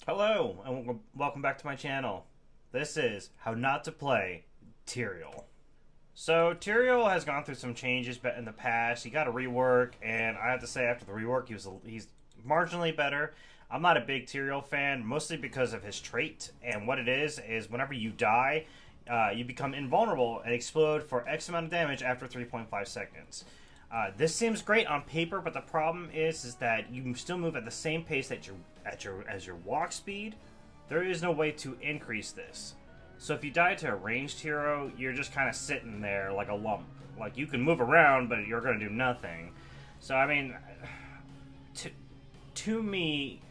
Hello, and welcome back to my channel. This is How Not to Play Tyrael. So, Tyrael has gone through some changes in the past. He got a rework, and I have to say, after the rework, he's marginally better. I'm not a big Tyrael fan, mostly because of his trait, and what it is whenever you die, you become invulnerable and explode for X amount of damage after 3.5 seconds. This seems great on paper, but the problem is that you still move at the same pace that as your walk speed. There is no way to increase this. So if you die to a ranged hero, you're just kind of sitting there like a lump. Like, you can move around, but you're going to do nothing. So I mean, to me,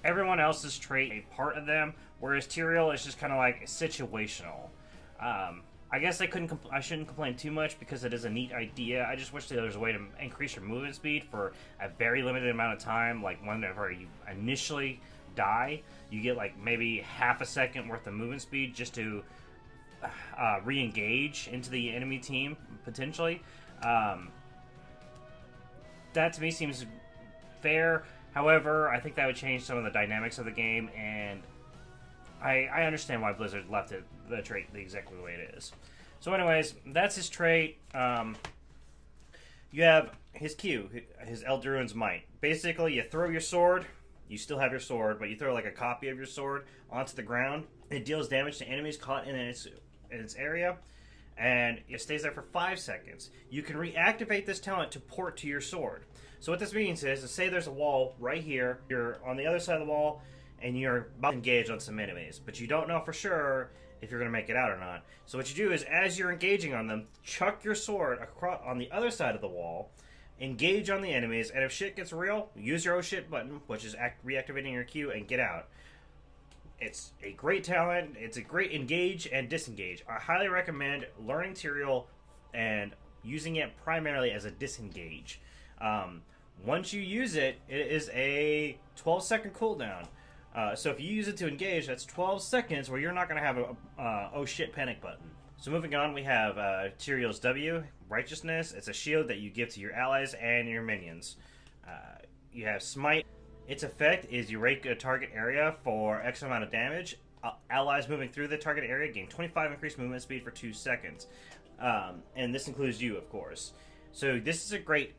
everyone else's trait a part of them, whereas Tyrael is just kind of like situational. I guess I shouldn't complain too much because it is a neat idea. I just wish there was a way to increase your movement speed for a very limited amount of time. Like, whenever you initially die, you get like maybe half a second worth of movement speed just to re-engage into the enemy team potentially. That to me seems fair. However, I think that would change some of the dynamics of the game, and I understand why Blizzard left the trait exactly the way it is. So anyways, that's his trait. You have his Q, his Eldurin's Might. Basically, you throw your sword, you still have your sword, but you throw like a copy of your sword onto the ground. It deals damage to enemies caught in its area, and it stays there for 5 seconds. You can reactivate this talent to port to your sword. So what this means is, say there's a wall right here, you're on the other side of the wall, and you're about to engage on some enemies, but you don't know for sure if you're going to make it out or not. So what you do is, as you're engaging on them, chuck your sword across on the other side of the wall, engage on the enemies, and if shit gets real, use your oh shit button, which is reactivating your Q, and get out. It's a great talent. It's a great engage and disengage. I highly recommend learning Tyrael and using it primarily as a disengage. Once you use it, it is a 12-second cooldown. So if you use it to engage, that's 12 seconds where you're not going to have a oh shit panic button. So moving on, we have Tyrael's W, Righteousness. It's a shield that you give to your allies and your minions. You have Smite. Its effect is you rake a target area for X amount of damage. Allies moving through the target area gain 25 increased movement speed for 2 seconds. And this includes you, of course. So this is a great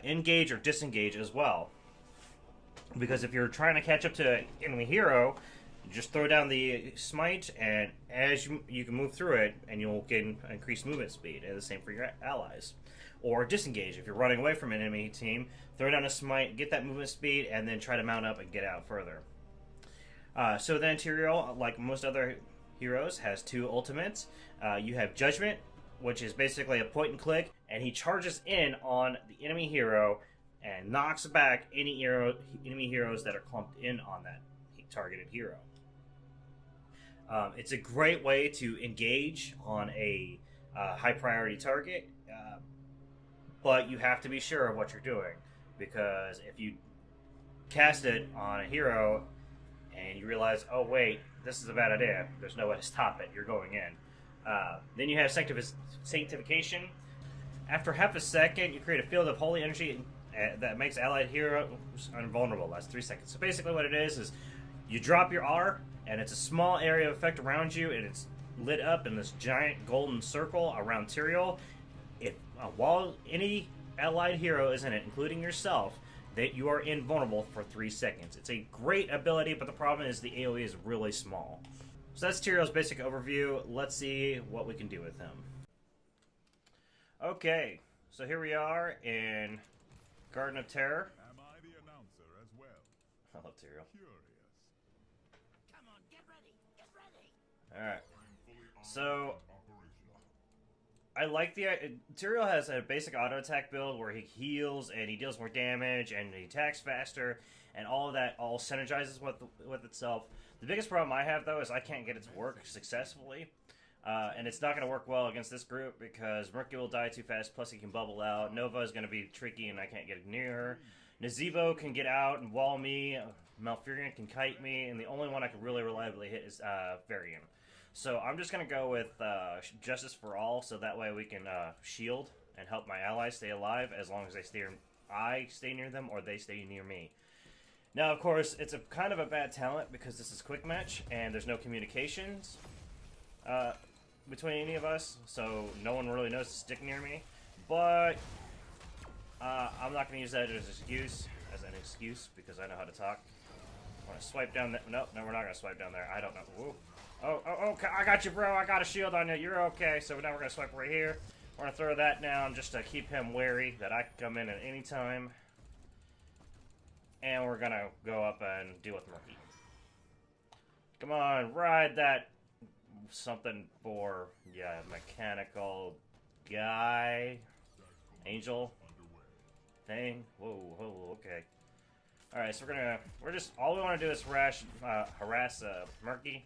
engage or disengage as well. Because if you're trying to catch up to an enemy hero, you just throw down the smite, and as you can move through it, and you'll gain increased movement speed. And the same for your allies. Or disengage. If you're running away from an enemy team, throw down a smite, get that movement speed, and then try to mount up and get out further. So then Tyrael, like most other heroes, has 2 ultimates. You have Judgment, which is basically a point and click, and he charges in on the enemy hero and knocks back any enemy heroes that are clumped in on that targeted hero. It's a great way to engage on a high priority target, but you have to be sure of what you're doing, because if you cast it on a hero and you realize, oh wait, this is a bad idea, there's no way to stop it, you're going in. Then you have Sanctification. After half a second, you create a field of holy energy that makes allied heroes invulnerable. That's 3 seconds. So basically what it is you drop your R, and it's a small area of effect around you, and it's lit up in this giant golden circle around Tyrael. While any allied hero is in it, including yourself, that you are invulnerable for 3 seconds. It's a great ability, but the problem is the AoE is really small. So that's Tyrael's basic overview. Let's see what we can do with him. Okay, so here we are in Garden of Terror. Am I the announcer as well? I love Tyrael. Curious. Come on, get ready, get ready. Alright, so I like the Tyrael has a basic auto attack build where he heals and he deals more damage and he attacks faster, and all of that all synergizes with itself. The biggest problem I have though is I can't get it to work successfully, and it's not going to work well against this group because Mercury will die too fast. Plus he can bubble out. Nova is going to be tricky and I can't get near her. Nazeebo can get out and wall me. Malfurion can kite me, and the only one I can really reliably hit is Varian. So I'm just going to go with Justice for All, so that way we can shield and help my allies stay alive as long as I stay near them or they stay near me. Now, of course, it's a kind of a bad talent because this is quick match and there's no communications between any of us, so no one really knows to stick near me. But I'm not going to use that as an excuse, because I know how to talk. I want to swipe down that. No, we're not going to swipe down there. I don't know. Whoa. Oh, I got you, bro. I got a shield on you. You're okay. So now we're going to swipe right here. We're going to throw that down just to keep him wary that I can come in at any time. And we're going to go up and deal with Murky. Come on, ride that something for, yeah, mechanical guy. Angel thing. Whoa, okay. Alright, so all we want to do is harass Murky.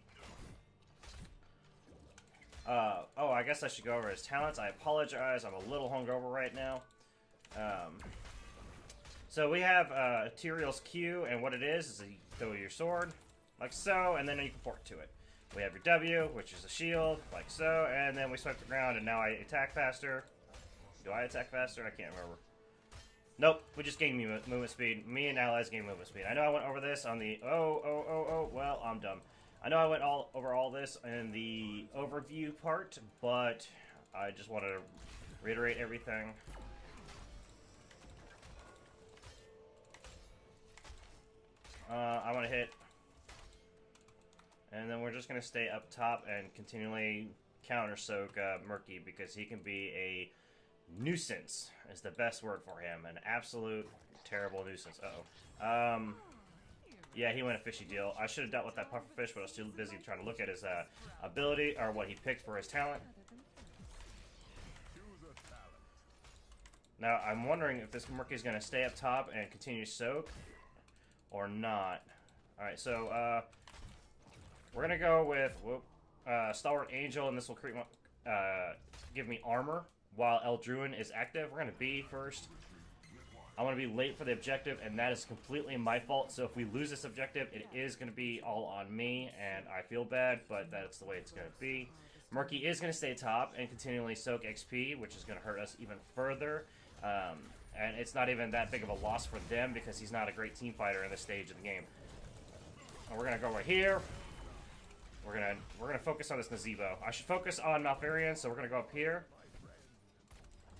Oh, I guess I should go over his talents. I apologize, I'm a little hungover right now. So we have Tyrael's Q, and what it is you throw your sword, like so, and then you can port to it. We have your W, which is a shield, like so, and then we swipe the ground, and now I attack faster. Do I attack faster? I can't remember. Nope, we just gained movement speed. Me and allies gained movement speed. I know I went over this on the... well, I'm dumb. I know I went over all this in the overview part, but I just want to reiterate everything. I want to hit, and then we're just going to stay up top and continually counter soak Murky, because he can be a nuisance, is the best word for him. An absolute terrible nuisance. Uh-oh. Yeah, he went a fishy deal. I should have dealt with that pufferfish, but I was too busy trying to look at his ability, or what he picked for his talent. Now, I'm wondering if this Murky's going to stay up top and continue to soak, or not. Alright, so, we're going to go with Stalwart Angel, and this will give me armor while Eldruin is active. We're going to B first. I want to be late for the objective, and that is completely my fault. So if we lose this objective, it is going to be all on me, and I feel bad, but that's the way it's going to be. Murky is going to stay top and continually soak XP, which is going to hurt us even further. And it's not even that big of a loss for them, because he's not a great team fighter in this stage of the game. And we're going to go right here. We're gonna focus on this Nazebo. I should focus on Malfurion, so we're going to go up here.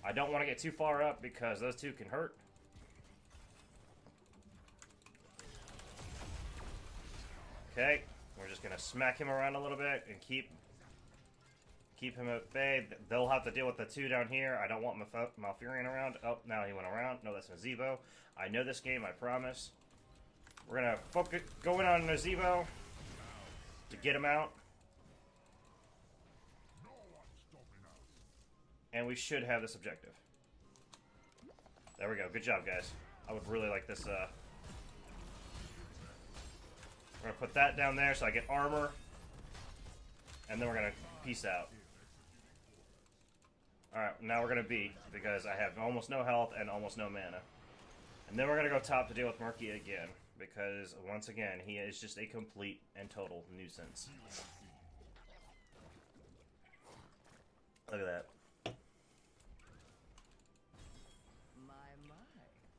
I don't want to get too far up because those two can hurt. Okay, we're just going to smack him around a little bit and keep him at bay. They'll have to deal with the two down here. I don't want Malfurion around. Oh, now he went around. No, that's Nazebo. I know this game, I promise. We're going to go in on Nazebo to get him out. And we should have this objective. There we go. Good job, guys. I would really like this. We're going to put that down there so I get armor. And then we're going to peace out. Alright, now we're going to B, because I have almost no health and almost no mana. And then we're going to go top to deal with Murky again, because, once again, he is just a complete and total nuisance. Look at that.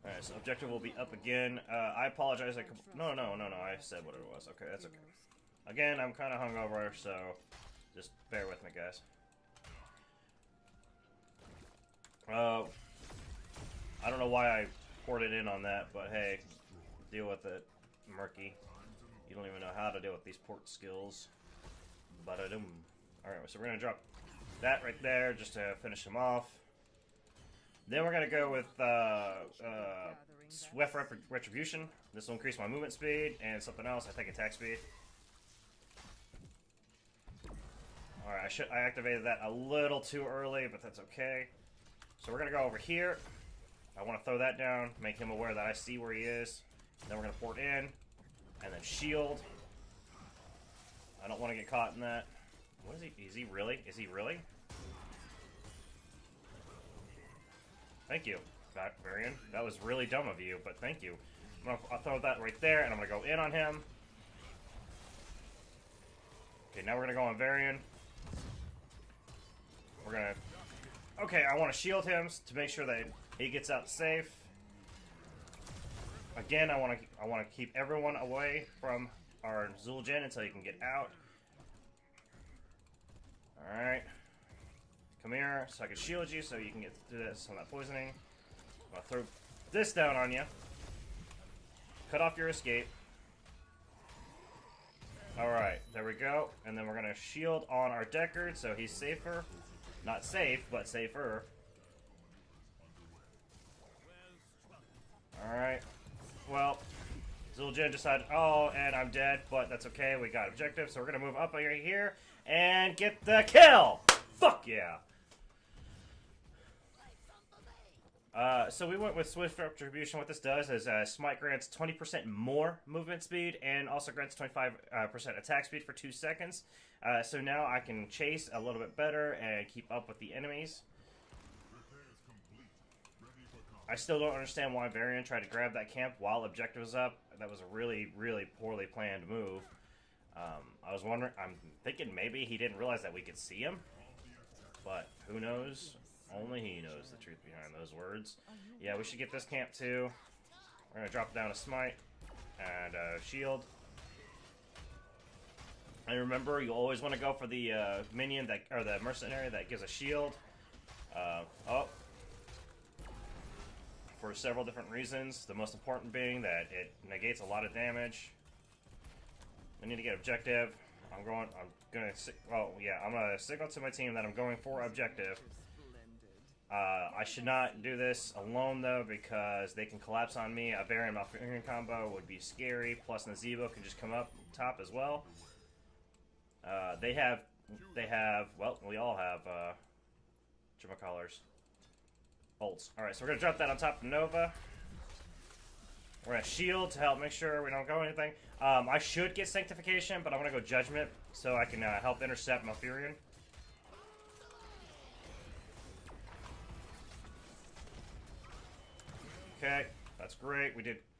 Alright, so objective will be up again. I apologize. No, I said what it was. Okay, that's okay. Again, I'm kind of hungover, so just bear with me, guys. I don't know why I poured it in on that, but hey, deal with it, Murky. You don't even know how to deal with these port skills. Ba-da-dum. Alright, so we're going to drop that right there just to finish him off. Then we're going to go with Swift Retribution. This will increase my movement speed, and something else, I think attack speed. Alright, I activated that a little too early, but that's okay. So we're going to go over here. I want to throw that down, make him aware that I see where he is. Then we're going to port in, and then shield. I don't want to get caught in that. What is he? Is he really? Is he really? Thank you, Varian. That was really dumb of you, but thank you. I'll throw that right there, and I'm going to go in on him. Okay, now we're going to go on Varian. We're going to... Okay, I want to shield him to make sure that he gets out safe. again, I want to keep everyone away from our Zul'jin until you can get out. All right, come here so I can shield you so you can get through this on that poisoning. I'm gonna throw this down on you. Cut off your escape. Alright, there we go. And then we're going to shield on our Deckard so he's safer. Not safe, but safer. Alright. Well, Zul'jin decided, oh, and I'm dead, but that's okay. We got objective, so we're going to move up here and get the kill! Fuck yeah! So we went with Swift Retribution. What this does is Smite grants 20% more movement speed and also grants 25% attack speed for 2 seconds. So now I can chase a little bit better and keep up with the enemies. I still don't understand why Varian tried to grab that camp while objective was up. That was a really, really poorly planned move. I'm thinking maybe he didn't realize that we could see him. But who knows? Only he knows the truth behind those words. Yeah, we should get this camp too. We're going to drop down a Smite and shield. And remember, you always want to go for the minion that, or the mercenary that gives a shield. For several different reasons. The most important being that it negates a lot of damage. We need to get objective. I'm gonna signal to my team that I'm going for objective. I should not do this alone though because they can collapse on me. A Varian Malfurion combo would be scary. Plus Nazebo can just come up top as well. They have. Well, we all have. Bolts. All right, so we're gonna drop that on top of Nova. We're gonna shield to help make sure we don't go anything. I should get Sanctification, but I'm gonna go Judgment so I can help intercept Malfurion. Okay, that's great.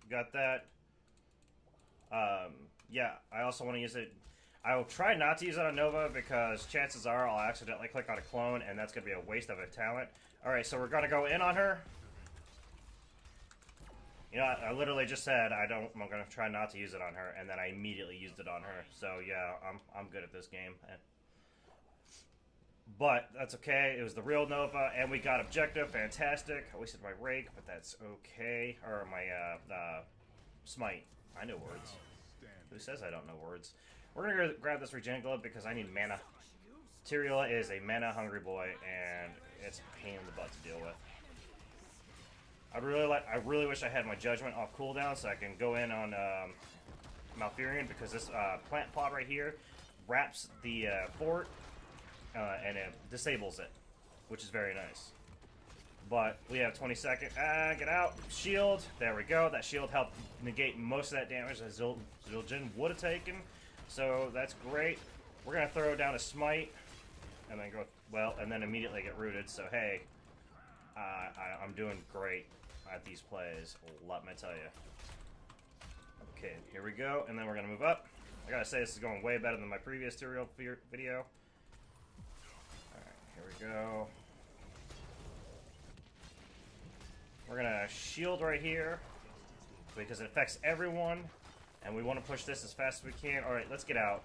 Got that. Yeah, I also want to use it. I will try not to use it on Nova because chances are I'll accidentally click on a clone and that's going to be a waste of a talent. Alright, so we're going to go in on her. You know, I literally just said I'm going to try not to use it on her, and then I immediately used it on her. So yeah, I'm good at this game. But that's okay. It was the real Nova, and we got objective. Fantastic. I wasted my rake, but that's okay. Or my smite. I know words. Who says I don't know words? We're gonna go grab this regen glove because I need mana. Tyrael is a mana hungry boy, and it's a pain in the butt to deal with. I really wish I had my judgment off cooldown so I can go in on Malfurion, because this plant pod right here wraps the fort and it disables it, which is very nice. But we have 20 seconds. Get out. Shield. There we go. That shield helped negate most of that damage that Zul'jin would have taken. So that's great. We're going to throw down a smite and then go, well, and then immediately get rooted. So hey, I'm doing great at these plays, let me tell you. Okay, here we go, and then we're going to move up. I gotta say, this is going way better than my previous Tyrael video. Alright, here we go. We're gonna shield right here because it affects everyone, and we want to push this as fast as we can. Alright, let's get out.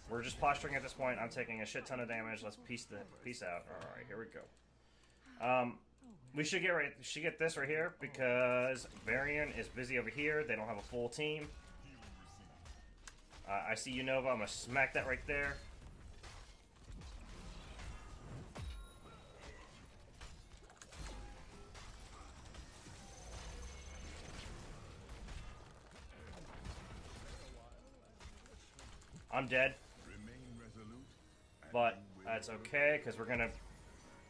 We're just posturing at this point. I'm taking a shit ton of damage. Let's peace out. Alright, here we go. We should get this right here because Varian is busy over here. They don't have a full team. I see you, Nova. I'm gonna smack that right there. I'm dead, but that's okay because we're gonna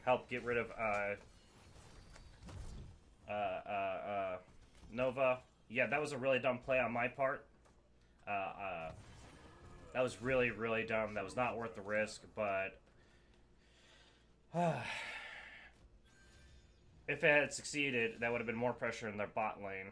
help get rid of Nova. Yeah, that was a really dumb play on my part. That was really, really dumb. That was not worth the risk, but if it had succeeded, that would have been more pressure in their bot lane.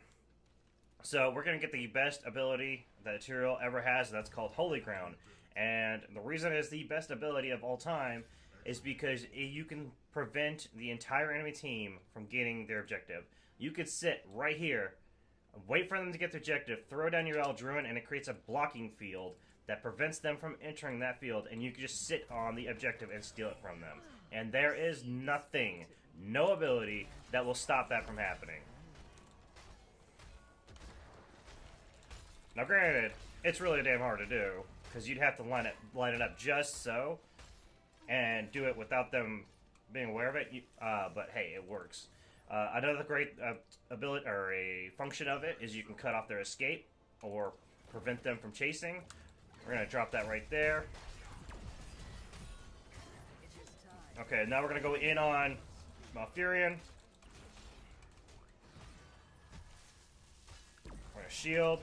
So we're going to get the best ability that Tyrael ever has, and that's called Holy Ground. And the reason it's the best ability of all time is because you can prevent the entire enemy team from getting their objective. You could sit right here Wait for them to get the objective, throw down your Eldruin, and it creates a blocking field that prevents them from entering that field, and you can just sit on the objective and steal it from them. And there is nothing, no ability, that will stop that from happening. Now granted, it's really damn hard to do, because you'd have to line it up just so, and do it without them being aware of it, but hey, it works. Another great ability or a function of it is you can cut off their escape or prevent them from chasing. We're gonna drop that right there. Okay, now we're gonna go in on Malfurion. We're gonna shield.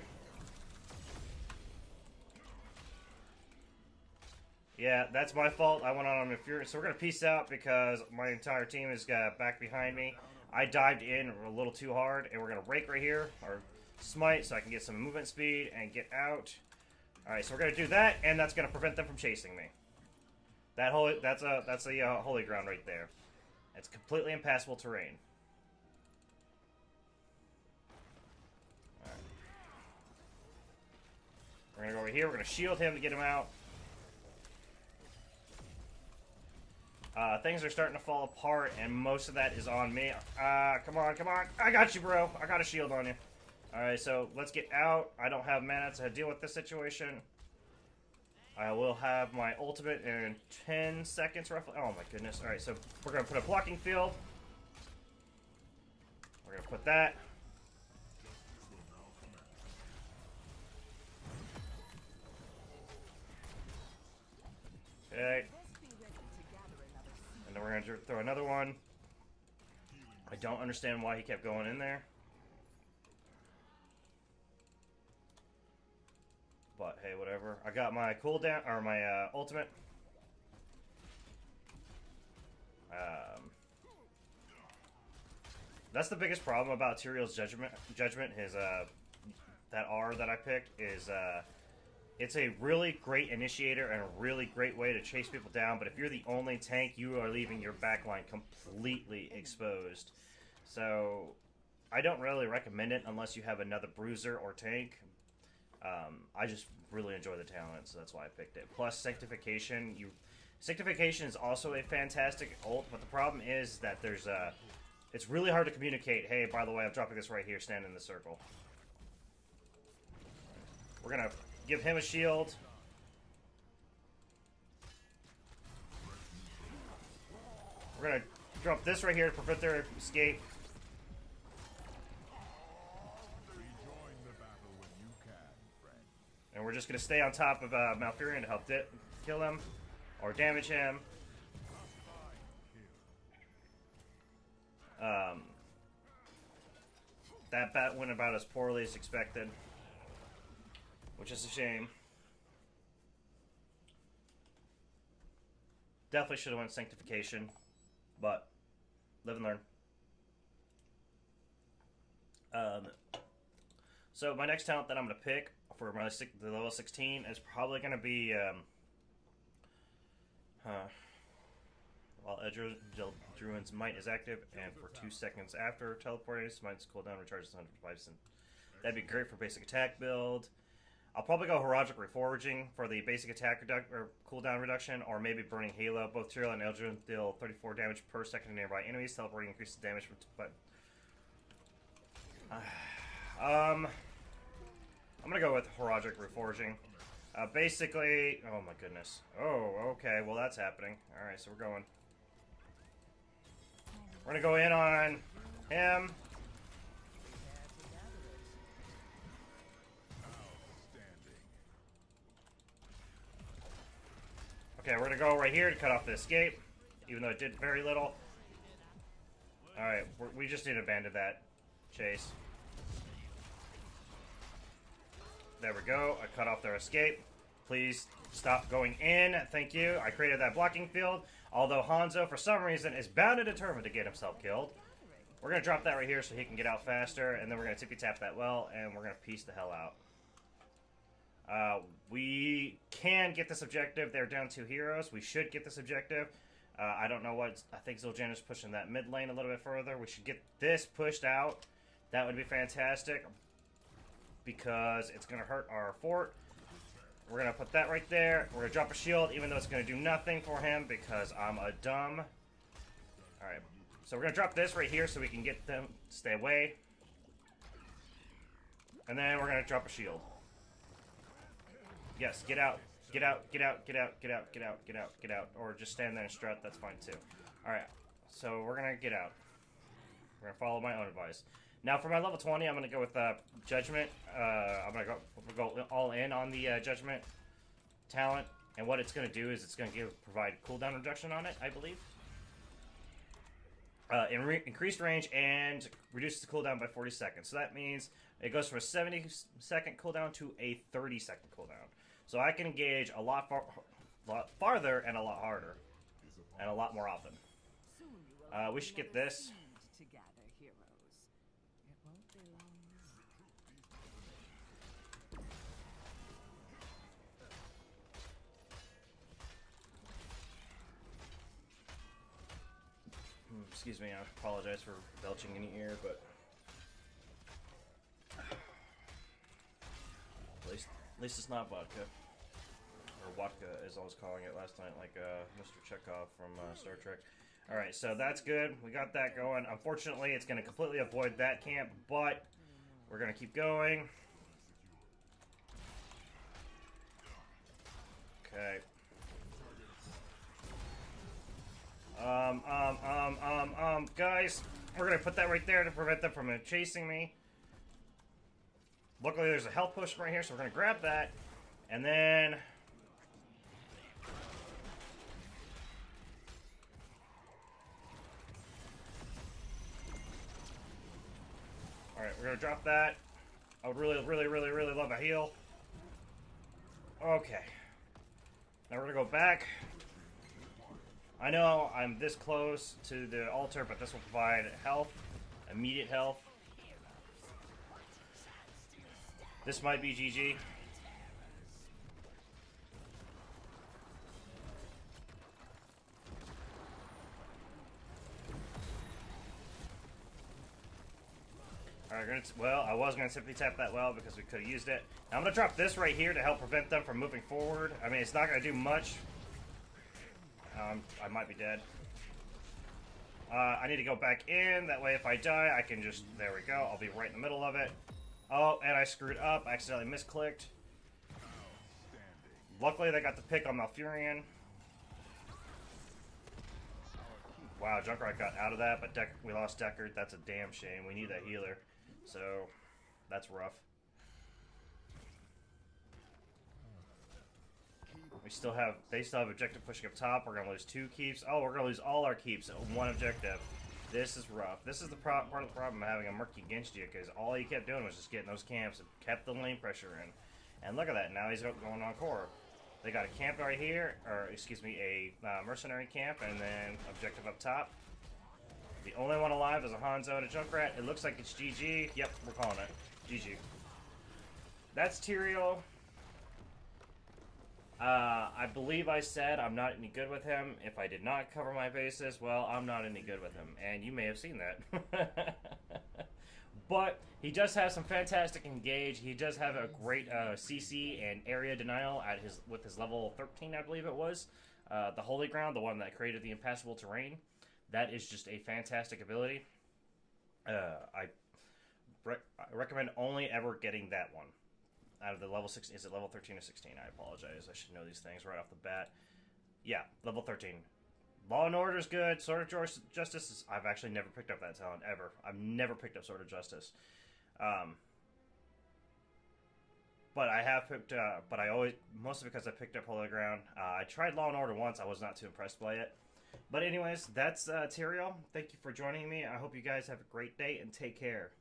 Yeah, that's my fault. I went on Malfurion. So we're gonna peace out because my entire team is back behind me. I dived in a little too hard, and we're gonna rake right here, or smite, so I can get some movement speed and get out. All right, so we're gonna do that, and that's gonna prevent them from chasing me. That's a holy ground right there. It's completely impassable terrain. All right. We're gonna go over here. We're gonna shield him to get him out. Things are starting to fall apart, and most of that is on me. Come on, come on. I got you, bro. I got a shield on you. Alright, so let's get out. I don't have mana to deal with this situation. I will have my ultimate in 10 seconds, roughly. Oh, my goodness. Alright, so we're going to put a blocking field. We're going to put that. Okay. And then we're going to throw another one. I don't understand why he kept going in there. But hey, whatever. I got my cooldown, or my ultimate. That's the biggest problem about Tyrael's judgment. His that R that I picked is it's a really great initiator and a really great way to chase people down. But if you're the only tank, you are leaving your backline completely exposed. So I don't really recommend it unless you have another bruiser or tank. I just really enjoy the talent, so that's why I picked it. Plus, Sanctification. Sanctification is also a fantastic ult, but the problem is that there's it's really hard to communicate. Hey, by the way, I'm dropping this right here. Stand in the circle. We're gonna give him a shield. We're gonna drop this right here to prevent their escape. And we're just going to stay on top of Malfurion to help kill him or damage him. That bat went about as poorly as expected, which is a shame. Definitely should have went Sanctification, but live and learn. So my next talent that I'm going to pick for my the level 16 is probably going to be while Druin's Might is active and for 2 seconds after teleporting, Smite's cooldown recharges 105%. That'd be great for basic attack build. I'll probably go Heroic Reforging for the basic attack cooldown reduction, or maybe Burning Halo. Both Tyrael and Eldruin deal 34 damage per second to nearby enemies. Teleporting increases damage, I'm gonna go with Heroic Reforging. Basically, oh my goodness. Oh, okay, well that's happening. Alright, so we're going. We're gonna go in on him. Okay, we're gonna go right here to cut off the escape, even though it did very little. Alright, we just need to abandon that chase. There we go. I cut off their escape. Please stop going in. Thank you. I created that blocking field. Although Hanzo, for some reason, is bound and determined to get himself killed. We're going to drop that right here so he can get out faster. And then we're going to tippy-tap that well. And we're going to piece the hell out. We can get this objective. They're down 2 heroes. We should get this objective. I don't know what... I think Zildjian's pushing that mid lane a little bit further. We should get this pushed out. That would be fantastic. because it's going to hurt our fort. We're going to put that right there. We're going to drop a shield, even though it's going to do nothing for him because I'm a dumb. Alright, so we're going to drop this right here so we can get them to stay away. And then we're going to drop a shield. Yes, get out. Get out, get out, get out, get out, get out, get out, get out. Or just stand there and strut, that's fine too. Alright, so we're going to get out. We're going to follow my own advice. Now for my level 20, I'm going to go with Judgment. I'm going to go all in on the Judgment talent. And what it's going to do is it's going to provide cooldown reduction on it, I believe. Increased range and reduces the cooldown by 40 seconds. So that means it goes from a 70-second cooldown to a 30-second cooldown. So I can engage a lot farther and a lot harder. And a lot more often. We should get this. Together, heroes. It won't be long Excuse me, I apologize for belching in your ear, but at least it's not vodka. Or vodka, as I was calling it last night, like Mr. Chekhov from Star Trek. Alright, so that's good. We got that going. Unfortunately, it's going to completely avoid that camp, but we're going to keep going. Okay. Guys, we're going to put that right there to prevent them from chasing me. Luckily, there's a health potion right here, so we're going to grab that. And then... Alright, we're going to drop that. I would really, really, really, really love a heal. Okay. Now we're going to go back. I know I'm this close to the altar, but this will provide health. Immediate health. This might be GG. Alright, well, I was going to simply tap that well because we could have used it. Now I'm going to drop this right here to help prevent them from moving forward. I mean, it's not going to do much. I might be dead. I need to go back in. That way, if I die, I can just... There we go. I'll be right in the middle of it. Oh, and I screwed up. I accidentally misclicked. Luckily, they got the pick on Malfurion. Wow, Junkrat got out of that, but we lost Deckard. That's a damn shame. We need that healer. So, that's rough. They still have objective pushing up top. We're going to lose 2 keeps. Oh, we're going to lose all our keeps at 1 objective. This is rough. This is the part of the problem of having a Murky against you, because all he kept doing was just getting those camps and kept the lane pressure in. And look at that. Now he's going on core. They got a camp right here, or excuse me, a mercenary camp, and then objective up top. The only one alive is a Hanzo and a Junkrat. It looks like it's GG. Yep, we're calling it. GG. That's Tyrael. I believe I said I'm not any good with him. If I did not cover my bases, well, I'm not any good with him. And you may have seen that. But he does have some fantastic engage. He does have a great CC and area denial with his level 13, I believe it was. The Holy Ground, the one that created the impassable terrain. That is just a fantastic ability. I recommend only ever getting that one. Out of the level 16, is it level 13 or 16? I apologize. I should know these things right off the bat. Yeah, level 13. Law and Order is good. Sword of Justice is... I've actually never picked up that talent, ever. I've never picked up Sword of Justice. But I have picked up... But I always... Mostly because I picked up Holy Ground. I tried Law and Order once. I was not too impressed by it. But anyways, that's Tyrael. Thank you for joining me. I hope you guys have a great day and take care.